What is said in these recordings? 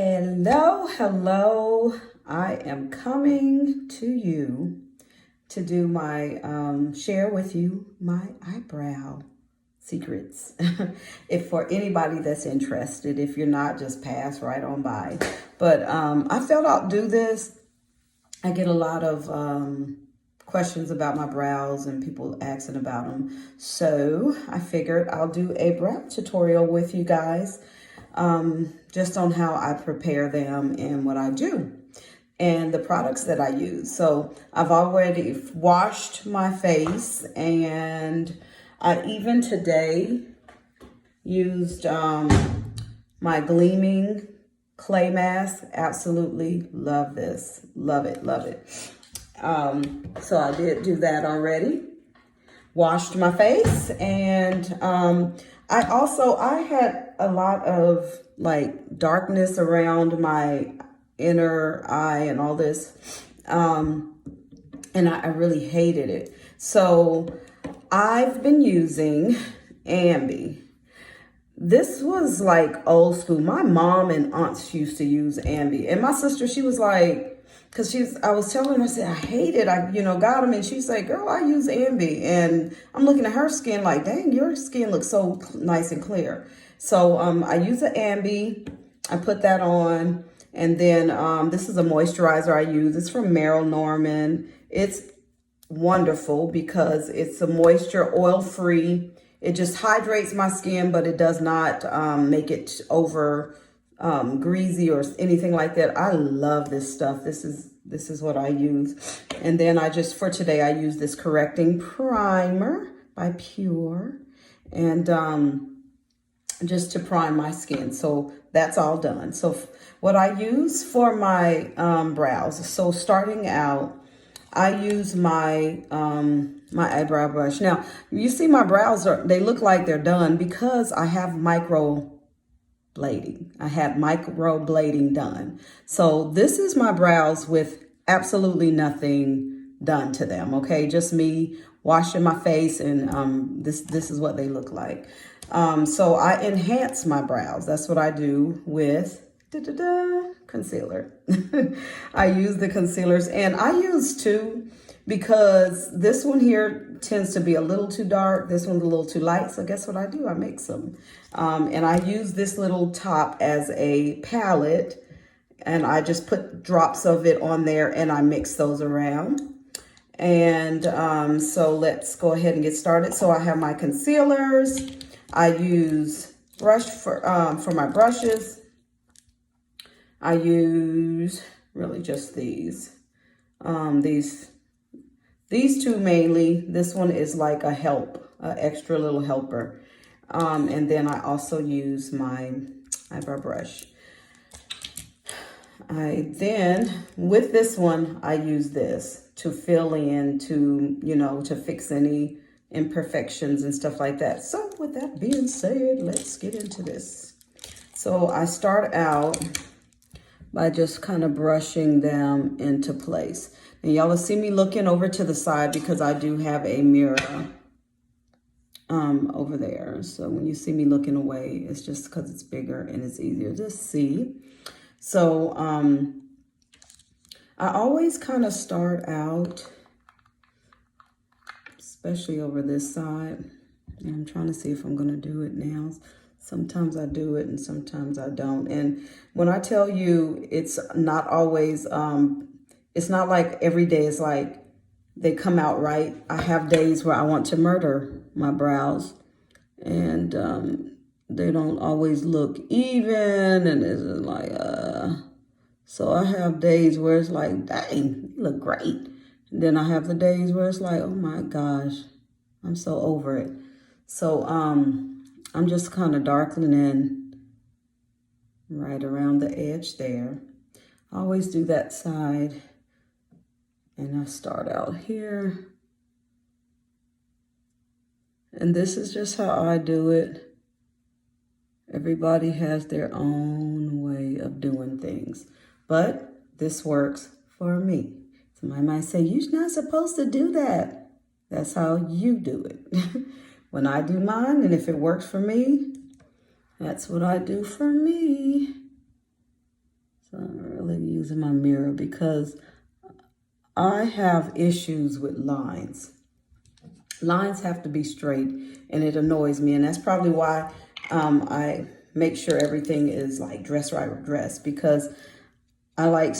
Hello, hello. I am coming to you to do my share with you my eyebrow secrets. If for anybody that's interested, if you're not, just pass right on by. But I felt I'll do this. I get a lot of questions about my brows and people asking about them. So I figured I'll do a brow tutorial with you guys. Just on how I prepare them and what I do and the products that I use. So I've already washed my face, and I even today used my gleaming clay mask. Absolutely love this. Love it, love it. So I did do that already. Washed my face, and I had a lot of like darkness around my inner eye and all this, and I really hated it. So I've been using Ambi. This was like old school. My mom and aunts used to use Ambi, and my sister, she was like, because I was telling her, I said, I hate it. I got them. And she's like, girl, I use Ambi. And I'm looking at her skin like, dang, your skin looks so nice and clear. So I use the Ambi. I put that on. And then this is a moisturizer I use. It's from Merrill Norman. It's wonderful because it's a moisture, oil-free. It just hydrates my skin, but it does not make it over greasy or anything like that. I love this stuff. This is what I use. And then for today, I use this correcting primer by Pure, and just to prime my skin. So that's all done. So what I use for my brows. So starting out, I use my my eyebrow brush. Now you see my brows they look like they're done because I have micro blading. I had micro blading done. So this is my brows with absolutely nothing done to them. Okay, just me washing my face, and this is what they look like. So I enhance my brows. That's what I do with concealer. I use the concealers, and I use two because this one here tends to be a little too dark. This one's a little too light. So guess what I do? I mix them. And I use this little top as a palette, and I just put drops of it on there, and I mix those around. And so let's go ahead and get started. So I have my concealers. I use brush for my brushes. I use really just these two mainly. This one is like a extra little helper. And then I also use my eyebrow brush. With this one, I use this to fill in, to fix any imperfections and stuff like that. So with that being said, let's get into this. So I start out by just kind of brushing them into place. And y'all will see me looking over to the side because I do have a mirror over there. So when you see me looking away, it's just because it's bigger and it's easier to see. So I always kind of start out, especially over this side. And I'm trying to see if I'm going to do it now. Sometimes I do it and sometimes I don't. And when I tell you, it's not always, it's not like every day is like they come out right. I have days where I want to murder my brows, and they don't always look even, and it's like, so I have days where it's like, dang, you look great. And then I have the days where it's like, oh my gosh, I'm so over it. So I'm just kind of darkening right around the edge there. I always do that side. And I start out here. And this is just how I do it. Everybody has their own way of doing things. But this works for me. Somebody might say, you're not supposed to do that. That's how you do it. When I do mine, and if it works for me, that's what I do for me. using my mirror because I have issues with lines. Lines have to be straight, and it annoys me. And that's probably why I make sure everything is like dress right with dress, because I like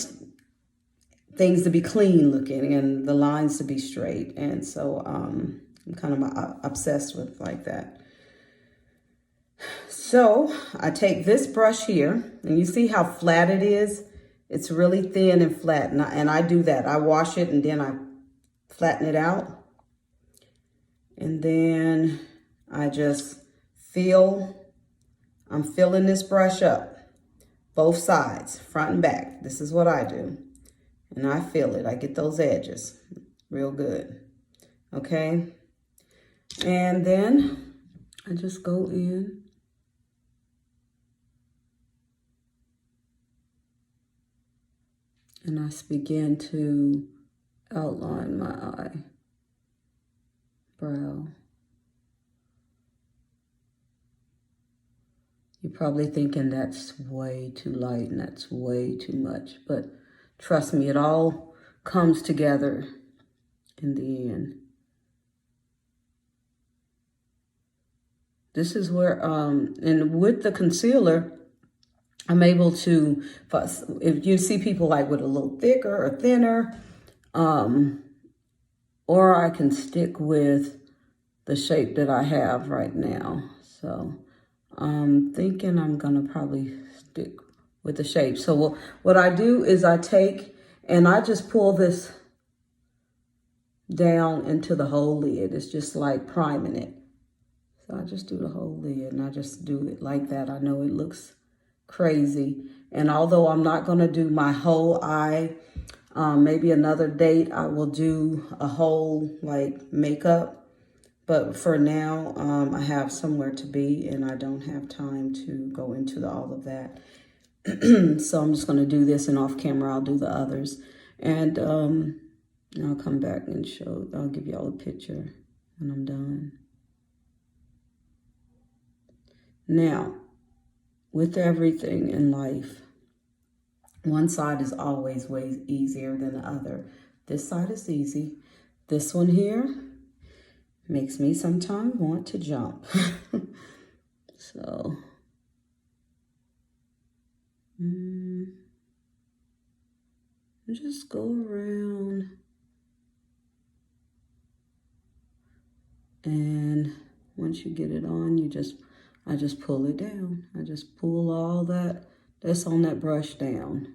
things to be clean looking and the lines to be straight. And so I'm kind of obsessed with like that. So I take this brush here, and you see how flat it is? It's really thin and flat, and I do that. I wash it and then I flatten it out. And then I just I'm filling this brush up, both sides, front and back. This is what I do. And I feel it. I get those edges real good. Okay? And then I just go in. And I begin to outline my eyebrow. You're probably thinking that's way too light and that's way too much, but trust me, it all comes together in the end. This is where, and with the concealer, I'm able to, if you see people like with a little thicker or thinner, or I can stick with the shape that I have right now. So I'm thinking I'm gonna probably stick with the shape. So what I do is I take and I just pull this down into the whole lid. It's just like priming it. So I just do the whole lid and I just do it like that. I know it looks crazy. And although I'm not gonna do my whole eye, maybe another date I will do a whole like makeup. But for now, I have somewhere to be and I don't have time to go into all of that. So I'm just gonna do this, and off camera I'll do the others. And I'll come back and I'll give y'all a picture when I'm done. Now, with everything in life, one side is always way easier than the other. This side is easy. This one here makes me sometimes want to jump. So, just go around. And once you get it on, I just pull it down. I just pull all that's on that brush down.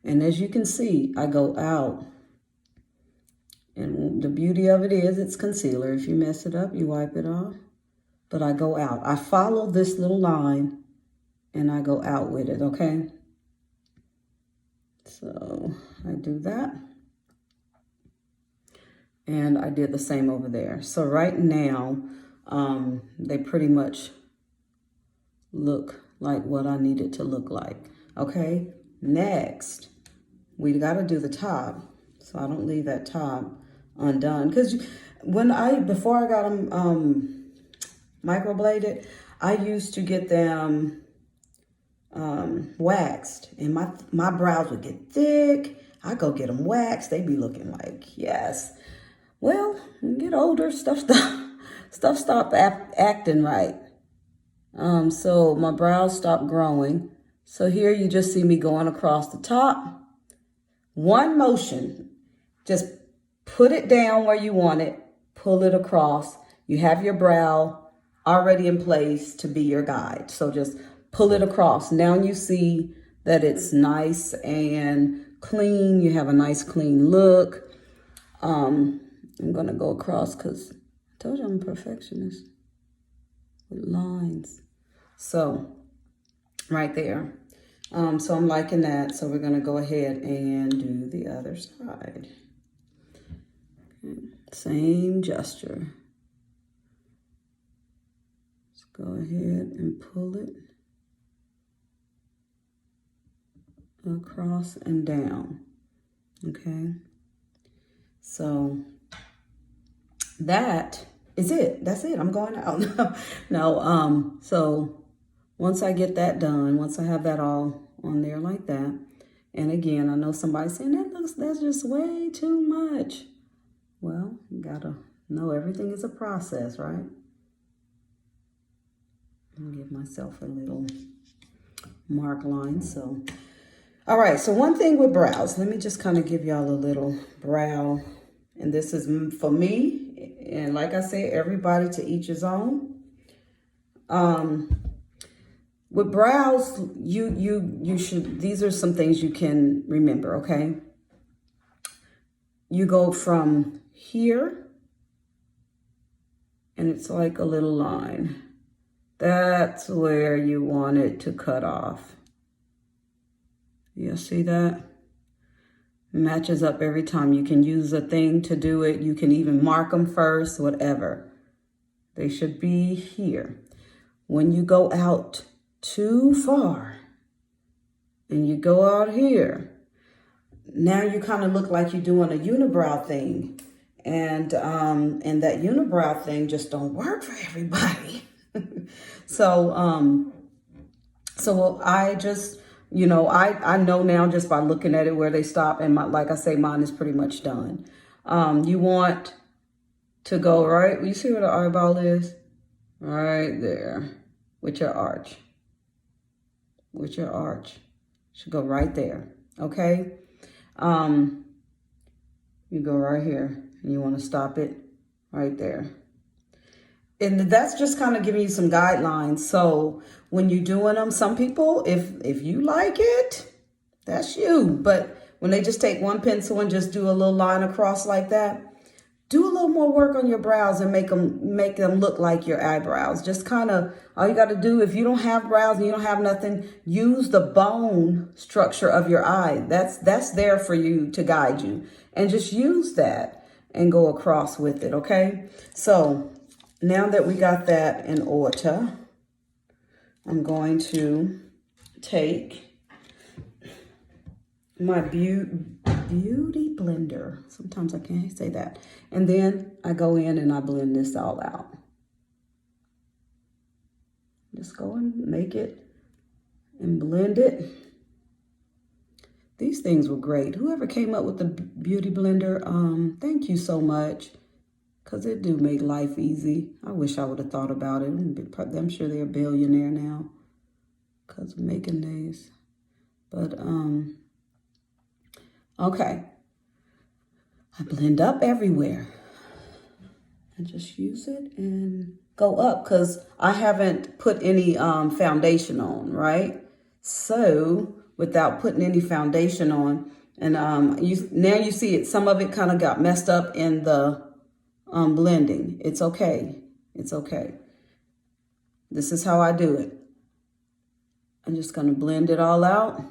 And as you can see, I go out. And the beauty of it is it's concealer. If you mess it up, you wipe it off. But I go out. I follow this little line and I go out with it, okay? So I do that. And I did the same over there. So right now, they pretty much look like what I need it to look like. Okay, next, we gotta do the top. So I don't leave that top undone. Because before I got them microbladed, I used to get them waxed. And my brows would get thick. I go get them waxed. They be looking like, yes. Well, when you get older, stuff stop acting right. So my brows stopped growing. So here you just see me going across the top. One motion, just put it down where you want it, pull it across. You have your brow already in place to be your guide. So just pull it across. Now you see that it's nice and clean. You have a nice clean look. I'm going to go across because I told you I'm a perfectionist with lines. So right there. So I'm liking that. So we're going to go ahead and do the other side. Okay. Same gesture. Let's go ahead and pull it across and down. Okay. So that is it. That's it. I'm going out. So once I get that done, once I have that all on there like that, And again, I know somebody's saying that's just way too much. Well, you gotta know everything is a process, right? I'll give myself a little mark line. So, all right. So one thing with brows, let me just kind of give y'all a little brow. And this is for me. And like I said, everybody to each his own. With brows, you should, these are some things you can remember, okay? You go from here, and it's like a little line. That's where you want it to cut off. You see that? Matches up every time. You can use a thing to do it. You can even mark them first, whatever. They should be here. When you go out too far and you go out here, now you kind of look like you're doing a unibrow thing. And that unibrow thing just don't work for everybody. So I just, you know, I know now just by looking at it where they stop, and like I say, mine is pretty much done. You want to go right, you see where the eyeball is? Right there, with your arch. With your arch. Should go right there, okay? You go right here, and you want to stop it right there. And that's just kind of giving you some guidelines. So when you're doing them, some people, if you like it, that's you. But when they just take one pencil and just do a little line across like that, do a little more work on your brows and make them look like your eyebrows. Just kind of, all you got to do, if you don't have brows and you don't have nothing, use the bone structure of your eye. That's there for you to guide you. And just use that and go across with it, okay? So now that we got that in order, I'm going to take my beauty blender. Sometimes I can't say that. And then I go in and I blend this all out. Just go and make it and blend it. These things were great. Whoever came up with the beauty blender, thank you so much. Because it do make life easy. I wish I would have thought about it. I'm sure they're a billionaire now because of making these. But, okay. I blend up everywhere. I just use it and go up because I haven't put any foundation on, right? So without putting any foundation on, and now you see it, some of it kind of got messed up in the blending. It's okay. It's okay. This is how I do it. I'm just going to blend it all out.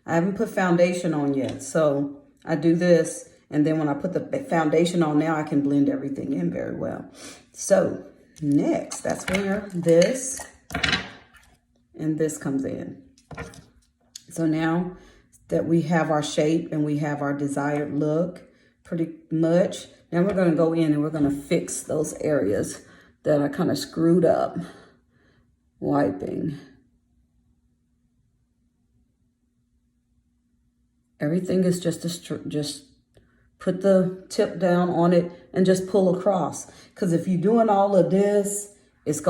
I haven't put foundation on yet, so I do this, and then when I put the foundation on, now I can blend everything in very well. So next, that's where this and this comes in. So now that we have our shape and we have our desired look pretty much, now we're going to go in and we're going to fix those areas that are kind of screwed up. Wiping. Everything is just put the tip down on it and just pull across. Because if you're doing all of this, you're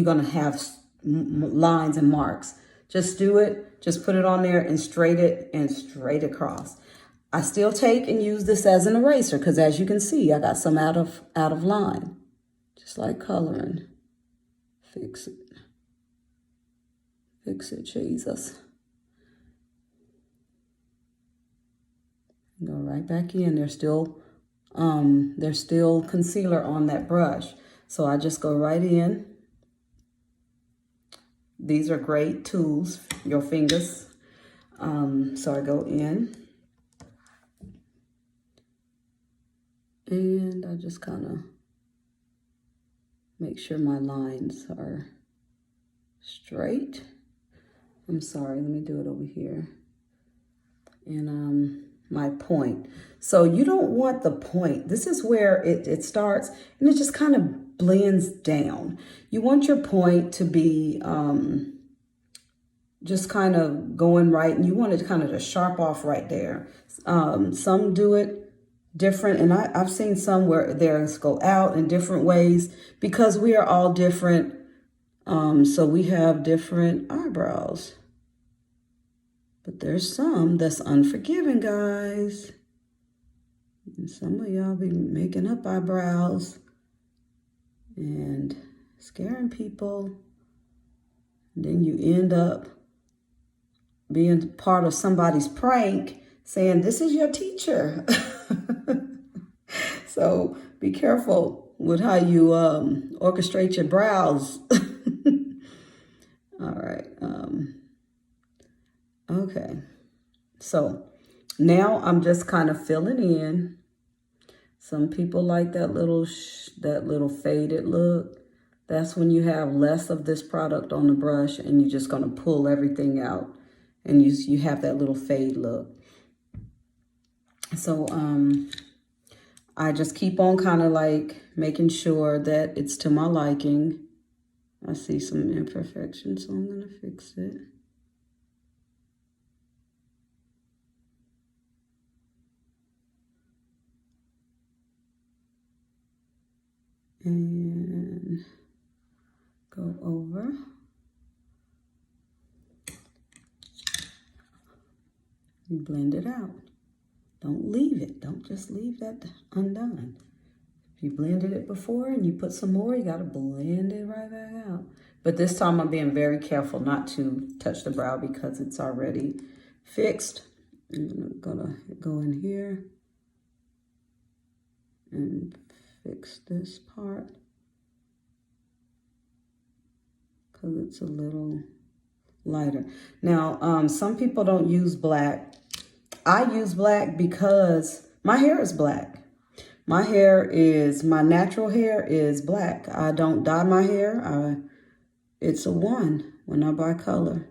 gonna have lines and marks. Just do it. Just put it on there and straight across. I still take and use this as an eraser because as you can see, I got some out of line. Just like coloring. Fix it. Fix it, Jesus. Go right back in. There's still concealer on that brush. So I just go right in. These are great tools, your fingers. So I go in. And I just kind of make sure my lines are straight. I'm sorry, let me do it over here. And my point. So you don't want the point. This is where it starts and it just kind of blends down. You want your point to be just kind of going right, and you want it kind of to sharp off right there. Some do it different, and I've seen some where theirs go out in different ways because we are all different. So we have different eyebrows. But there's some that's unforgiving, guys. And some of y'all be making up eyebrows and scaring people. And then you end up being part of somebody's prank saying, this is your teacher. So be careful with how you orchestrate your brows. All right. Okay. So now I'm just kind of filling in. Some people like that little faded look. That's when you have less of this product on the brush and you're just going to pull everything out and you have that little fade look. So I just keep on kind of like making sure that it's to my liking. I see some imperfections, so I'm going to fix it. And go over. You blend it out. Don't leave it. Don't just leave that undone. If you blended it before and you put some more, you got to blend it right back out. But this time I'm being very careful not to touch the brow because it's already fixed. I'm gonna go in here and fix this part because it's a little lighter. Now, some people don't use black. I use black because my hair is black. My natural hair is black. I don't dye my hair. It's a 1 when I buy color.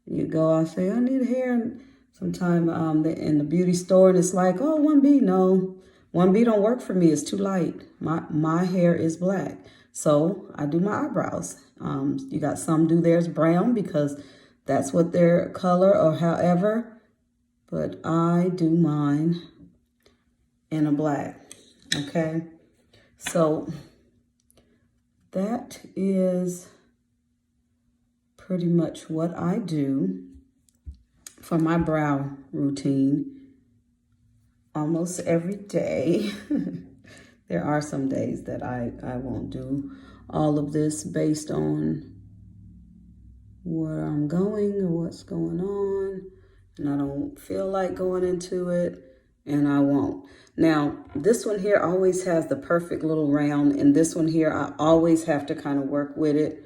You go, I say, I need hair. And sometime in the beauty store, and it's like, oh, 1B. No, 1B don't work for me. It's too light. My hair is black. So I do my eyebrows. You got some do theirs brown because that's what their color or however. But I do mine in a black, okay? So that is pretty much what I do for my brow routine almost every day. There are some days that I won't do all of this based on where I'm going or what's going on. And I don't feel like going into it, and I won't. Now, this one here always has the perfect little round, and this one here, I always have to kind of work with it.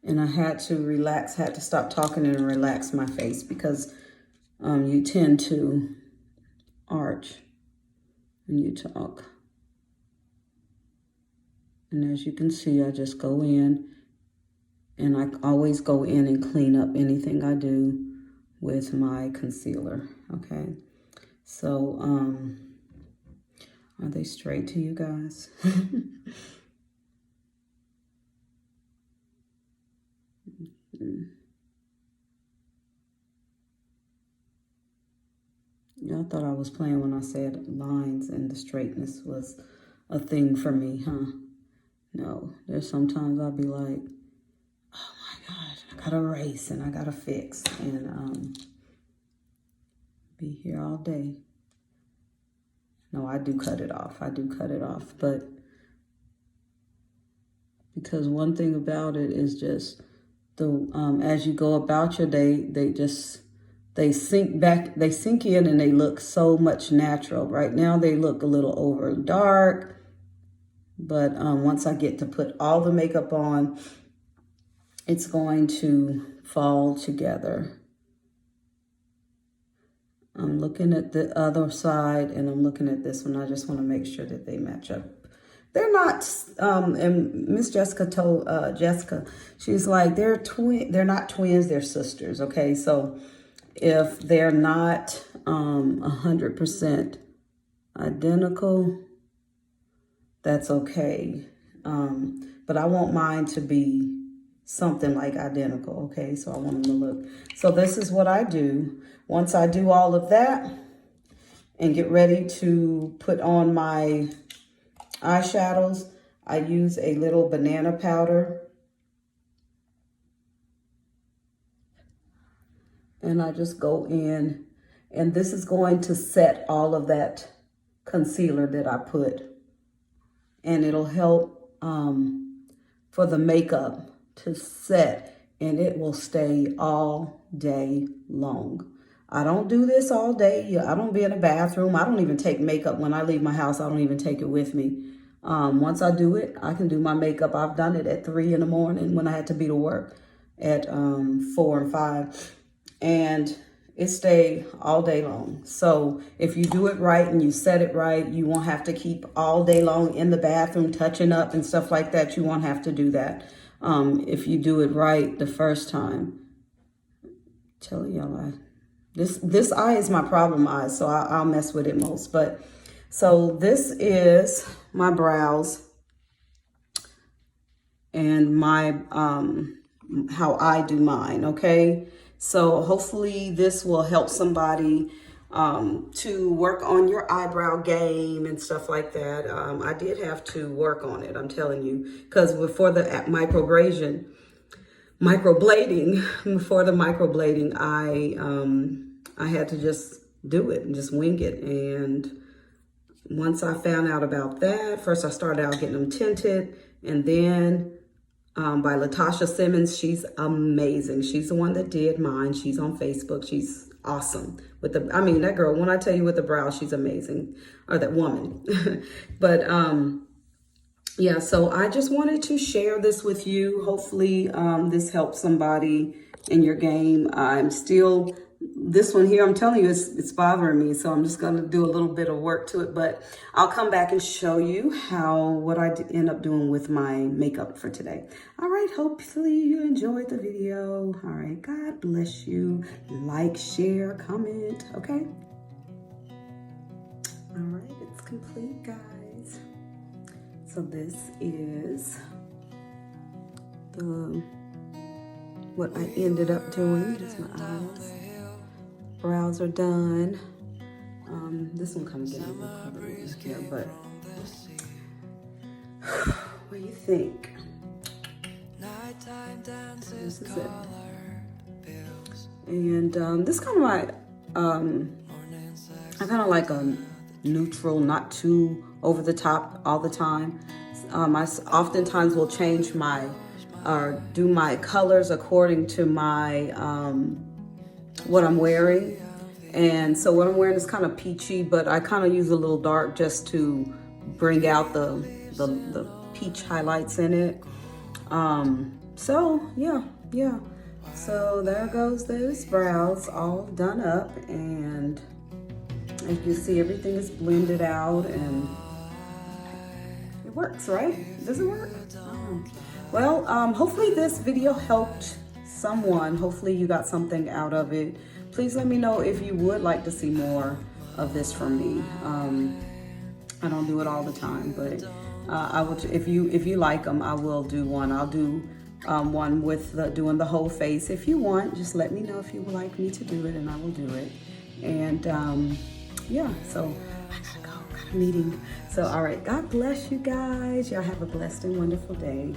And I had to stop talking and relax my face because you tend to arch when you talk. And as you can see, I just go in, and I always go in and clean up anything I do with my concealer, okay? So, are they straight to you guys? Y'all thought I was playing when I said lines and the straightness was a thing for me, huh? No, there's sometimes I'll be like, oh my gosh, I gotta erase and I gotta fix and be here all day. No, I do cut it off. I do cut it off, but because one thing about it is just as you go about your day, they sink in and they look so much natural. Right now they look a little over dark. But once I get to put all the makeup on, it's going to fall together. I'm looking at the other side and I'm looking at this one. I just want to make sure that they match up. They're not, and Miss Jessica told Jessica, she's like, they're not twins, they're sisters, okay? So if they're not 100% identical, that's okay. But I want mine to be something like identical, okay? So I want them to look. So this is what I do. Once I do all of that and get ready to put on my eyeshadows, I use a little banana powder. And I just go in, and this is going to set all of that concealer that I put. And it'll help for the makeup to set, and it will stay all day long. I don't do this all day. I don't be in the bathroom. I don't even take makeup when I leave my house. I don't even take it with me. Once I do it, I can do my makeup. I've done it at 3 in the morning when I had to be to work at 4 and 5. And it stayed all day long. So if you do it right and you set it right, you won't have to keep all day long in the bathroom touching up and stuff like that. You won't have to do that if you do it right the first time. Tell y'all, this eye is my problem eye, so I'll mess with it most. But so this is my brows and my how I do mine, okay? So hopefully this will help somebody to work on your eyebrow game and stuff like that. I did have to work on it, I'm telling you, because before the microblading, I had to just do it and just wing it. And once I found out about that, first I started out getting them tinted, and then by Latasha Simmons. She's amazing. She's the one that did mine. She's on Facebook. She's awesome with that girl, when I tell you with the brows, she's amazing. Or that woman. But yeah, so I just wanted to share this with you. Hopefully this helps somebody in your game. This one here, I'm telling you, it's bothering me. So I'm just going to do a little bit of work to it, but I'll come back and show you what I end up doing with my makeup for today. All right. Hopefully you enjoyed the video. All right. God bless you. Like, share, comment. Okay. All right. It's complete, guys. So this is what I ended up doing. Just my eyes. Brows are done. This one kind of getting a little covered in here, but what do you think? This is it. And this kind of like, I kind of like a neutral, not too over the top all the time. I oftentimes will change do my colors according to my, what I'm wearing. And so what I'm wearing is kind of peachy, but I kind of use a little dark just to bring out the peach highlights in it. So yeah. So there goes those brows all done up, and as you can see, everything is blended out and it works, right? Does it work? Oh. Well, hopefully this video helped someone. Hopefully you got something out of it. Please let me know if you would like to see more of this from me. I don't do it all the time, but I will. If you like them, I will do one. I'll do one with doing the whole face. If you want, just let me know if you would like me to do it, and I will do it. And yeah, so I gotta go. Got a meeting. So all right, God bless you guys. Y'all have a blessed and wonderful day.